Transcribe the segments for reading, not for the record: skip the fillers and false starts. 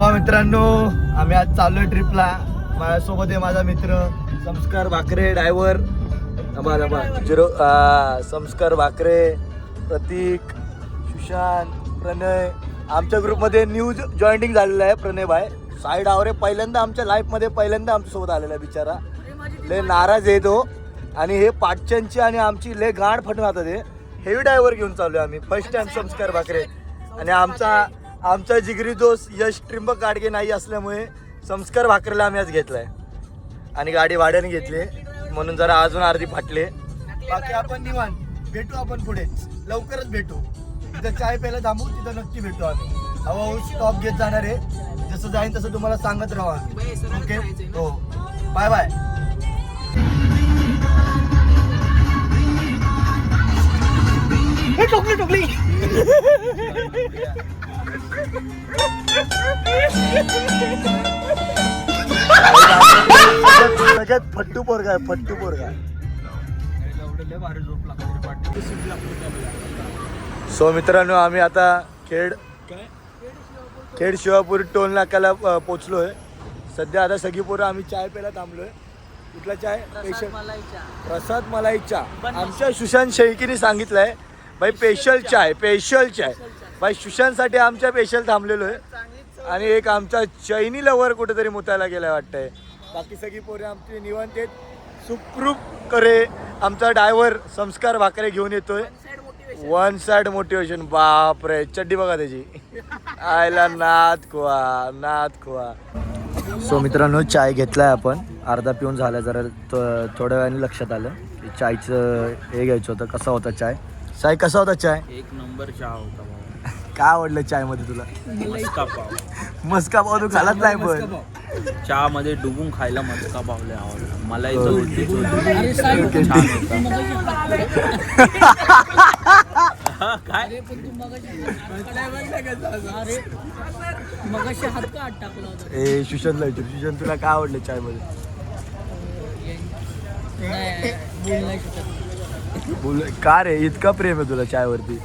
मित्रांनो, आम्ही आज चाललोय ट्रिपला. माझ्यासोबत आहे माझा मित्र संस्कार भाकरे ड्रायव्हर. संस्कार भाकरे, प्रतीक, सुशांत, प्रणय. आमच्या ग्रुपमध्ये न्यूज जॉईनिंग झालेला आहे. प्रणय भाई साईड आवरे पहिल्यांदा आमच्या लाईफमध्ये आमच्यासोबत आलेला आहे. बिचारा लय नाराज आहे तो. आणि हे पाटच्यांची आणि आमची लय गाठ फटून आता ते हेवी ड्रायव्हर घेऊन चाललोय आम्ही. फर्स्ट टाइम संस्कार भाकरे आणि आमचा जिगरी दोस्त यश त्रिंबक गाडगे नाही असल्यामुळे संस्कार भाकरेला आम्ही आज घेतलाय आणि गाडी भाड्याने घेतली म्हणून जरा अजून अर्धी फाटले. बाकी आपण निवांत भेटू. आपण पुढे लवकरच भेटू. तिथं चाय प्यायला थांबू, तिथं नक्की भेटू. आम्ही हळूहळू स्टॉप घेत जाणार आहे. जसं जाईन तसं तुम्हाला सांगत राहू आम्ही. ओके, हो, बाय बाय. टोकली सगळ्यात फट्टू पोरगा आहे. सो मित्रांनो, आम्ही आता खेड शिवापूर टोल नाक्याला पोचलोय. सध्या आता सगळी पोरं आम्ही चाय प्यायला थांबलोय. कुठला चाय? प्रसाद मलाई चहा. आमच्या सुशांत शेळकीने सांगितलंय भाई स्पेशल चाय भाई. सुशांतसाठी आमच्या स्पेशल थांबलेलो आहे. आणि एक आमचा चैनी लवर कुठेतरी मुतायला गेलाय वाटतंय. बाकी सगळी पोरे आमची निवांत आहेत. सुखरूप करे आमचा ड्रायव्हर संस्कार भाकरे घेऊन येतोय. One side motivation. बापरे, चड्डी बघा त्याची. आयला नाद खुआ. सो मित्रांनो, चाय घेतलाय आपण. अर्धा पिऊन झाला. जरा थोड्या वेळाने लक्षात आलं की चायचं हे घ्यायचं होतं. कसा होता चाय? साई कसा होता चाय? एक नंबर चहा होता. काय आवडलं चाय मध्ये तुला? मस्का पाव तू खालाच नाही पण चहा मध्ये डुबून खायला मस्का पाव लय आवडला मला. सुशांत तुला काय आवडलं चाय मध्ये? बोल का रे, इतका प्रेम आहे तुला चाय वरती?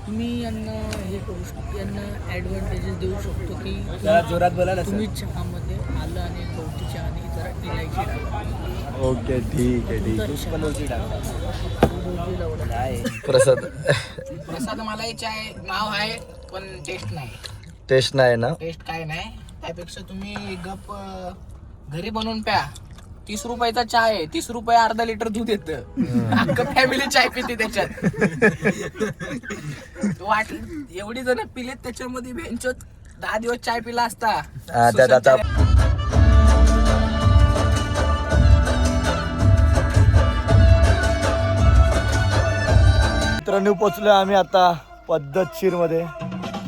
तुम्ही यांना हे करू शकतो, यांना ॲडव्हान्टेजेस देऊ शकतो की जोरात बोलायला तुम्ही चहामध्ये आलं आणि गवती चहा आणि जरा इलायची टाका. ओके, ठीक आहे. प्रसाद मलाई चाय नाव आहे पण टेस्ट नाही ना. टेस्ट काय नाही. त्यापेक्षा तुम्ही गप घरी बनवून प्या. 30 रुपयाचा चाय आहे. 30 रुपये अर्धा लिटर दूध येतं. अख्खं फॅमिली चाय पिते त्याच्यात. एवढी जण पिलेत त्याच्यामध्ये बेंचोत 10 दिवस चाय पिला असता. मित्रांनो, पोचलोय आम्ही आता पद्धतशीर मध्ये.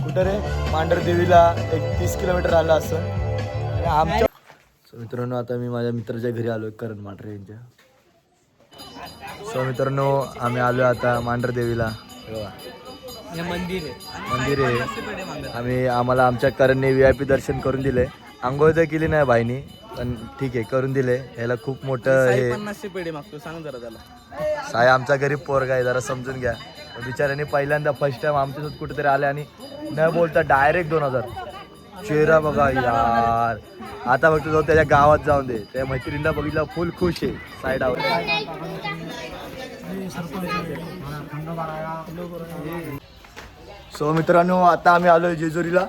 कुठं रे? मांढरदेवीला 30 किलोमीटर आलं असं. आणि आमच्या मित्रांनो, आता मी माझ्या मित्राच्या घरी आलोय, करण मांढरे यांच्या. सो मित्रांनो, आम्ही आलोय आता मांढरदेवीला. मंदिर आहे. आम्हाला आमच्या करणने VIP दर्शन करून दिले. आंघोळ तर केली नाही भाईनी, पण ठीक आहे, करून दिले. ह्याला खूप मोठं हे. 50 पेढे मागतो, सांग जरा त्याला. साय आमचा गरीब पोरगा आहे, जरा समजून घ्या. बिचाऱ्याने पहिल्यांदा फर्स्ट टाइम आमच्यासोबत कुठेतरी आले आणि न बोलता डायरेक्ट 2000. चेहरा बघा यार. आता फक्त जाऊ त्याच्या गावात जाऊन दे. त्या मैत्रिणीला बघितलं, फुल खुश आहे. साईडावर सो मित्रांनो, आता आम्ही आलोय जेजुरीला.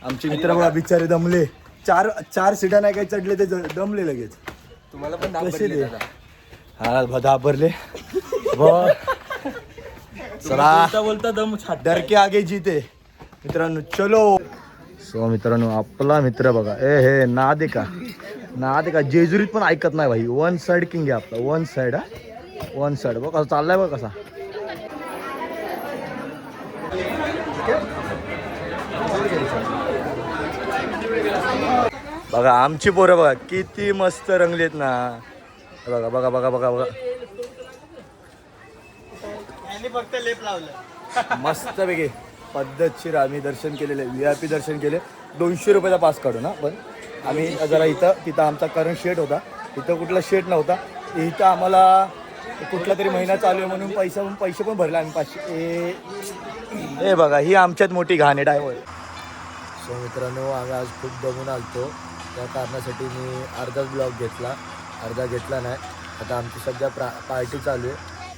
आमचे मित्र बघा बिचारे दमले. चार सीटा नाही काही चढले ते दमले लगेच. तुम्हाला पण कसे दे? हा घाबरले. बोलता दम डर के आगे जीते. मित्रांनो चलो. सो मित्रांनो, आपला मित्र बघा. हे नाद आहे का जेजुरीत पण ऐकत नाही भाई. वन साइड किंग आहे आपला. वन साइड बघ कसा चाललाय बघ कसा. बघा आमची पोरं बघा किती मस्त रंगलेत ना. बघा फक्त लेप लावलं. मस्त पैकी पद्धतशीर आम्ही दर्शन केलेले. VIP दर्शन केले. 200 रुपयाचा पास काढून. पण आम्ही जरा तिथं आमचा करंट शेट होता. इथं कुठला शेट नव्हता. इथं आम्हाला कुठला तरी महिना चालू आहे म्हणून पैसे पण भरले आम्ही 500. हे बघा, ही आमच्यात मोठी घाण आहे ड्रायव्हर. सो मित्रांनो आम्ही आज खूप दमून आलतो, त्या कारणासाठी मी अर्धाच ब्लॉग घेतला, अर्धा घेतला नाही. आता आमची सध्या पार्टी चालू आहे.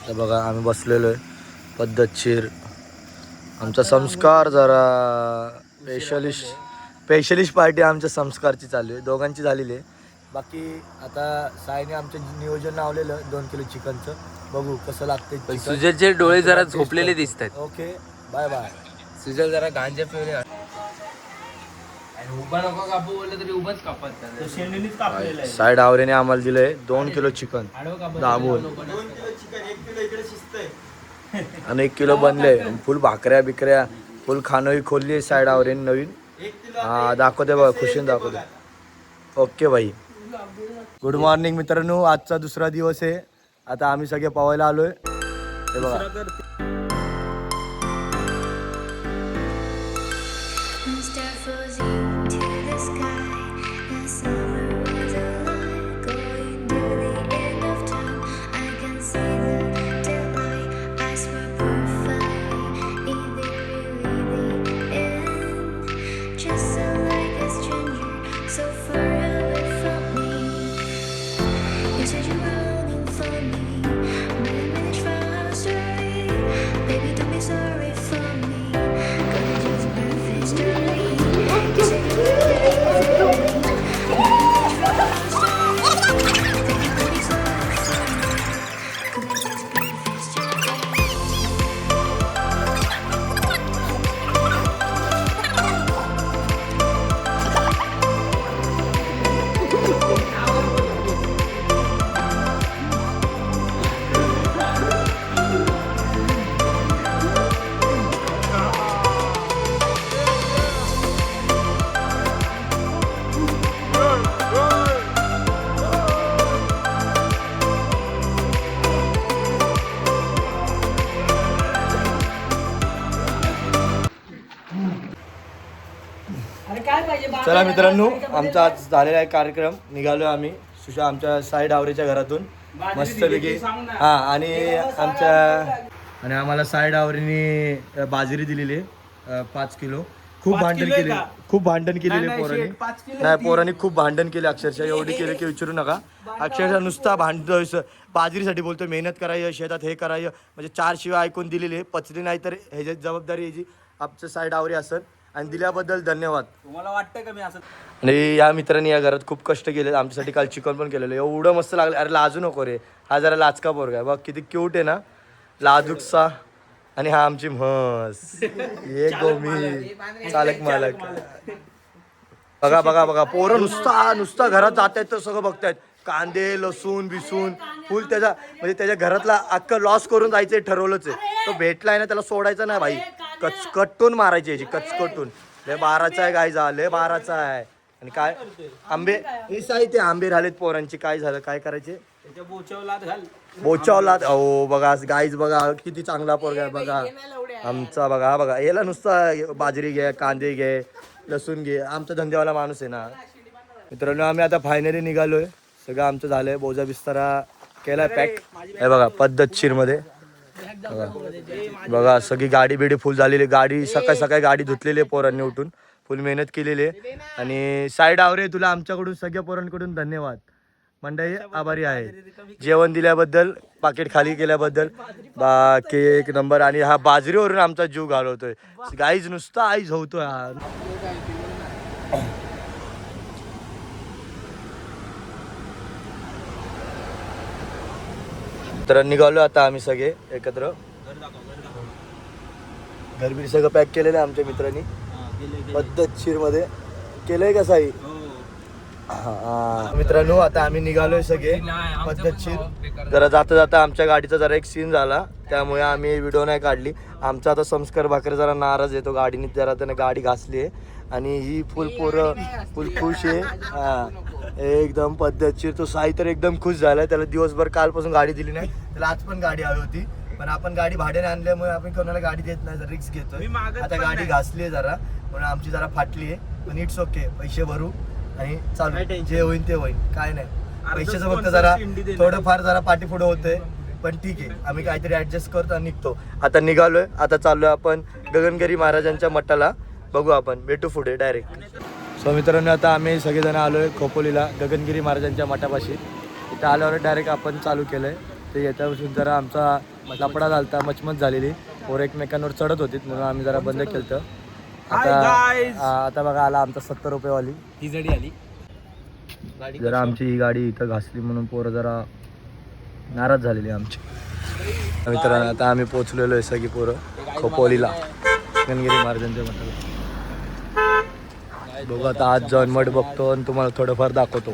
तर बघा आम्ही बसलेलो आहे पद्धतशीर. आमचा संस्कार जरा स्पेशलिस्ट पार्टी आमच्या संस्कारची चालू आहे, दोघांची झालेली आहे. बाकी आता साईने आमचं नियोजन लावलेलं 2 किलो चिकनचं, बघू कसं लागते. सुजलचे डोळे जरा झोपलेले दिसत आहेत. Okay bye bye. सुजल जरा गांजा पिवले उभा नको कापू बोलले तरी उभाच कापत. साईड आवरेने आम्हाला दिलंय 2 किलो चिकन दाबून आणि 1 किलो बनले. फुल भाकऱ्या बिकऱ्या फुल खाणंही खोलली आहे साईड आवरेने नवीन. हा दाखवते बघा, खुशीने दाखवते. ओके भाई. गुड मॉर्निंग मित्रांनो, आजचा दुसरा दिवस आहे. आता आम्ही सगळे पवायला आलोय. हे बघा चला मित्रांनो, आमचा आज झालेला आहे कार्यक्रम. निघालो आम्ही सुशा आमच्या साईड आवरेच्या घरातून मस्तपैकी. हा आणि आम्हाला साईड आवरेने बाजरी दिलेली आहे 5 किलो. खूप भांडण केलेले पोरांनी. नाही पोरांनी खूप भांडण केले, अक्षरशः एवढी केले की विचारू नका. अक्षरशः नुसता भांडतोय बाजरीसाठी, बोलतो मेहनत करायचं शेतात, हे करायचं. म्हणजे 4 शिवाय ऐकून दिलेले, पचली नाही तर ह्याची जबाबदारी ह्याची आमचं साईड आवरे असेल. आणि दिल्याबद्दल धन्यवाद. तुम्हाला वाटतं का मी असं. आणि या मित्रांनी या घरात खूप कष्ट केले आमच्यासाठी. काल चिकन पण केलेलं, एवढं मस्त लागलं. अरे लाजू नको रे, हा जरा लाचका पोरगा आहे बघ, किती क्यूट आहे ना, लाजूकसा. आणि हा आमची म्हस, ये गोमी चालक मालक. बघा बघा बघा, पोरं नुसता घरात जात आहेत तर सगळं बघतायत. कांदे लसूण बिसून फुल त्याचा, म्हणजे त्याच्या घरातला अख्खा लॉस करून जायचं ठरवलंच आहे. तो भेटलाय ना, त्याला सोडायचा नाही भाई. कचकटून मारायची याची, कचकटून. लय बाराचा आहे गायचा, लय बाराचा आहे. आणि काय आंबे हे साहित्य आंबे राहिलेत पोरांची. काय झालं, काय करायचे, बोचावलात. अहो बघा गाईज, बघा किती चांगला पोरगा आहे बघा आमचा. बघा बघा याला नुसता बाजरी घे, कांदे घे, लसूण घे. आमचा धंदेवाला माणूस आहे ना. मित्रांनो आम्ही आता फायनली निघालोय. सगळं आमचं झालंय, बोजा बिस्तारा केलाय पॅक. हे बघा पद्धतशीर मध्ये बघा सगळी गाडी बिडी फुल झालेली. गाडी सकाळी गाडी धुतलेली आहे पोरांनी उठून, फुल मेहनत केलेली आहे. आणि साईड आवरे तुला आमच्याकडून सगळ्या पोरांकडून धन्यवाद. मंडळी आभारी आहे जेवण दिल्याबद्दल, पाकिट खाली केल्याबद्दल. बाकी एक नंबर. आणि हा बाजरीवरून आमचा जीव घालवतोय गाईज, नुसता आईज होतोय हा. तर निघालो आता आम्ही सगळे एकत्र. घरबीर सगळं पॅक केलेलं आहे आमच्या मित्रांनी पद्धतशीर मध्ये केलंय का साई. मित्रांनो आता आम्ही निघालोय सगळे पद्धतशीर. जरा जाता जाता आमच्या गाडीचा जरा एक सीन झाला, त्यामुळे आम्ही व्हिडिओ नाही काढली. आमचा आता संस्कार भाकरे जरा नाराज येतो, गाडीने जरा त्याने गाडी घासली आहे. आणि ही फुल पोरं फुल खुश आहे. हा एकदम पद्धतशीर. तो साई तर एकदम खुश झालाय. त्याला दिवसभर कालपासून गाडी दिली नाही, त्याला आज पण गाडी हवी होती. पण आपण गाडी भाड्याने आणल्यामुळे आपण कोणाला गाडी देत नाही, रिक्स घेतोय. आता गाडी घासली आहे जरा, म्हणून आमची जरा फाटली आहे. पण इट्स ओके, पैसे भरू आणि चालू, जे होईल ते होईल, काय नाही. पैशाचं फक्त जरा थोडंफार जरा पाठी पुढे होतंय, पण ठीक आहे, आम्ही काहीतरी ऍडजस्ट करतो आणि निघतो. आता निघालोय, आता चाललोय आपण गगनगिरी महाराजांच्या मठाला. बघू आपण, भेटू पुढे डायरेक्ट. सो मित्रांनो आता आम्ही सगळेजण आलो आहे खोपोलीला गगनगिरी महाराजांच्या मठापाशी. इथं आल्यावर डायरेक्ट आपण चालू केलं आहे. ते याच्यापासून जरा आमचा लपडा झालता, मचमच झालेली, पोरं एकमेकांवर चढत होती म्हणून आम्ही जरा बंद केलं होतं. आता बघा आला आमचा 70 रुपयेवाली ही जडी आली. जरा आमची ही गाडी इथं घासली म्हणून पोरं जरा नाराज झालेली आमची. मित्रांनो आता आम्ही पोचलेलो आहे सगळी पोरं खोपोलीला गगनगिरी महाराजांच्या मठाला. बघू आता आज जाऊन मठ बघतो आणि तुम्हाला थोडंफार दाखवतो.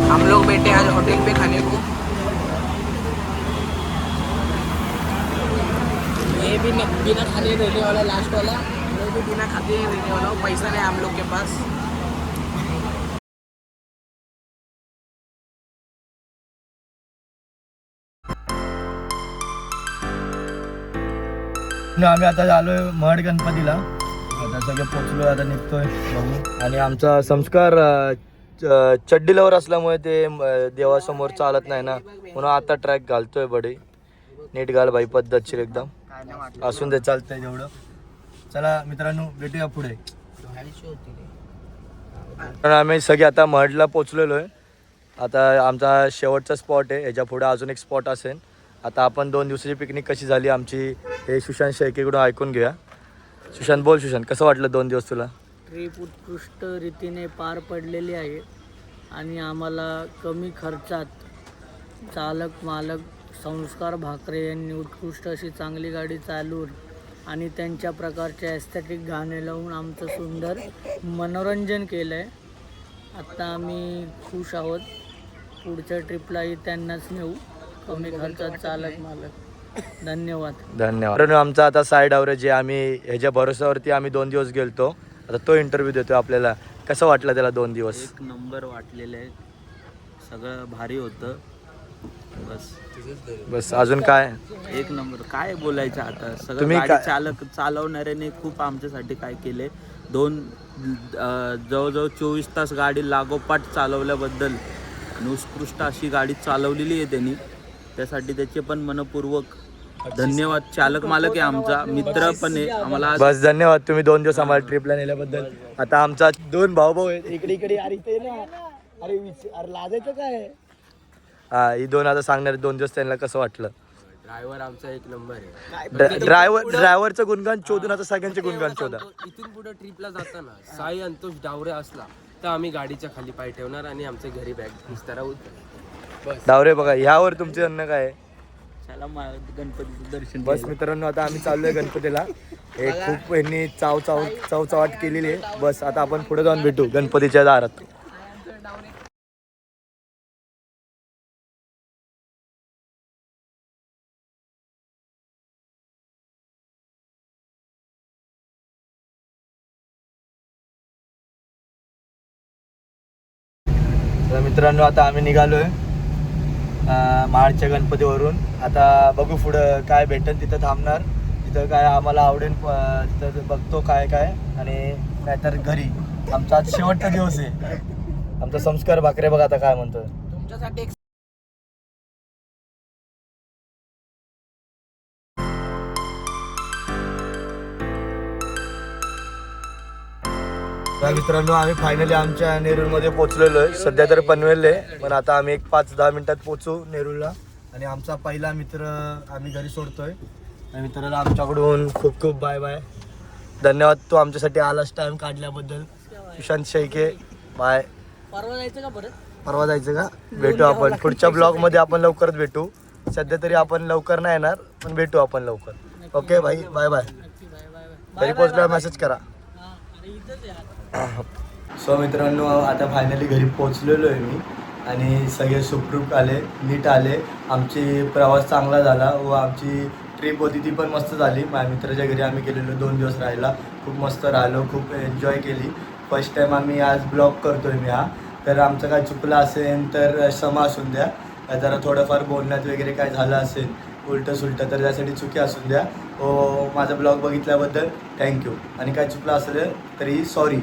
हम लोग बैठे आज होटल पे खाने को. ये भी बिना खाने रहने वाला लास्ट वाला, ये भी बिना खाते रहने वाला. पैसा नहीं हम लोग के पास. आम्ही आता आलोय मठ गणपतीला. आता सगळे पोचलो, आता निघतोय बघू. आणि आमचा संस्कार चड्डीलावर असल्यामुळे ते देवासमोर चालत नाही ना, म्हणून आता ट्रॅक घालतोय. बडी नीट घाल भाई, पद्धतशीर एकदम. असून ते चालतंय जेवढं. चला मित्रांनो भेटूया पुढे. आम्ही सगळे आता महडला पोचलेलो आहे. आता आमचा शेवटचा स्पॉट आहे, ह्याच्या पुढे अजून एक स्पॉट असेल. आता आपण 2 दिवसाची पिकनिक कशी झाली आमची हे सुशांत शेळकेकडून ऐकून घेऊया. सुशांत बोल. सुशांत कसं वाटलं 2 दिवस तुला? ट्रिप उत्कृष्ट रीतीने पार पडलेली आहे आणि आम्हाला कमी खर्चात चालक मालक संस्कार भाकरे यांनी उत्कृष्ट अशी चांगली गाडी चालवून आणि त्यांच्या प्रकारचे ॲस्थेटिक गाणे लावून आमचं सुंदर मनोरंजन केलं आहे. आत्ता आम्ही खुश आहोत. पुढच्या ट्रिपलाही त्यांनाच नेऊ, कमी खर्चात चालक मालक. धन्यवाद. धन्यवाद. आमचा आता साईड ॲव्हरेज आहे. आम्ही ह्याच्या भरोश्यावरती आम्ही 2 दिवस गेलतो. आता तो इंटरव्ह्यू देतो आपल्याला. कसं वाटलं त्याला 2 दिवस? एक नंबर वाटलेलं आहे, सगळं भारी होतं. बस अजून काय? एक नंबर. काय बोलायचं आता, सगळं तुम्ही गाडी चालवणाऱ्याने खूप आमच्यासाठी काय केले. जवळजवळ 24 तास गाडी लागोपाठ चालवल्याबद्दल आणि उत्कृष्ट अशी गाडी चालवलेली आहे त्यांनी, त्यासाठी त्याचे पण मनपूर्वक धन्यवाद. चालक मालक आहे आमचा मित्र पण आहे आम्हाला. बस धन्यवाद तुम्ही 2 दिवस आम्हाला ट्रिपला नेल्याबद्दल. आता आमचा 2 भाऊ आहेत इकडे इकडे. अरे इथे ना, अरे अरे लाजायचं काय? हा, ही 2 आता सांगणार 2 दिवस त्यांना कसं वाटलं. ड्रायव्हर आमचा एक नंबर आहे. ड्रायव्हरचं गुणगान शोधून आता सगळ्यांचे गुणगान शोधा. इथून पुढे ट्रिपला जाताना साई अंतोष डावरे असला तर आम्ही गाडीच्या खाली पाय ठेवणार आणि आमच्या घरी बॅग विस्तारा होत. डावरे बघा, ह्यावर तुमचे अन्न काय आहे? चला गणपतीचं दर्शन. बस मित्रांनो आता आम्ही चाललोय गणपतीला. हे खूप यांनी चवचावाट केलेली आहे. बस आता आपण पुढे जाऊन भेटू गणपतीच्या दारात. तर मित्रांनो आता आम्ही निघालोय महाडच्या गणपतीवरून. आता बघू पुढं काय भेटेल, तिथं थांबणार. तिथं काय आम्हाला आवडेल तिथं बघतो काय काय, आणि नाहीतर घरी. आमचा आज शेवटचा दिवस आहे. आमचा संस्कार भाकरे बघा आता काय म्हणतो. तुमच्यासाठी एक तर मित्रांनो आम्ही फायनली आमच्या नेरूळमध्ये पोहोचलेलो आहे. सध्या तर पनवेल आहे, पण आता आम्ही एक 5-10 मिनिटात पोहोचू नेरूळला. आणि आमचा पहिला मित्र आम्ही घरी सोडतोय. आणि मित्राला आमच्याकडून खूप खूप बाय बाय. धन्यवाद तू आमच्यासाठी आलास टाइम काढल्याबद्दल. सुशांत शेळके बाय. परवा जायचं का परत? परवा जायचं का? भेटू आपण पुढच्या ब्लॉगमध्ये. आपण लवकरच भेटू. सध्या तरी आपण लवकर नाही येणार, पण भेटू आपण लवकर. ओके भाई, बाय बाय. घरी पोहोचल्यावर मेसेज करा. सो मित्रांनो आता फायनली घरी पोहोचलेलो आहे मी. आणि सगळे सुखरूप आले, नीट आले. आमची प्रवास चांगला झाला व आमची ट्रिप होती ती पण मस्त झाली. माझ्या मित्राच्या घरी आम्ही गेलेलो 2 दिवस राहायला. खूप मस्त राहिलो, खूप एन्जॉय केली. फर्स्ट टाईम आम्ही आज ब्लॉग करतो आहे मी हा. तर आमचं काय चुकलं असेल तर क्षमा असून द्या. जरा थोडंफार बोलण्यात वगैरे काय झालं असेल उलटं सुलटं तर त्यासाठी चुकी असून द्या. माझा ब्लॉग बघितल्याबद्दल थँक्यू. आणि काय चुकलं असेल तरी सॉरी.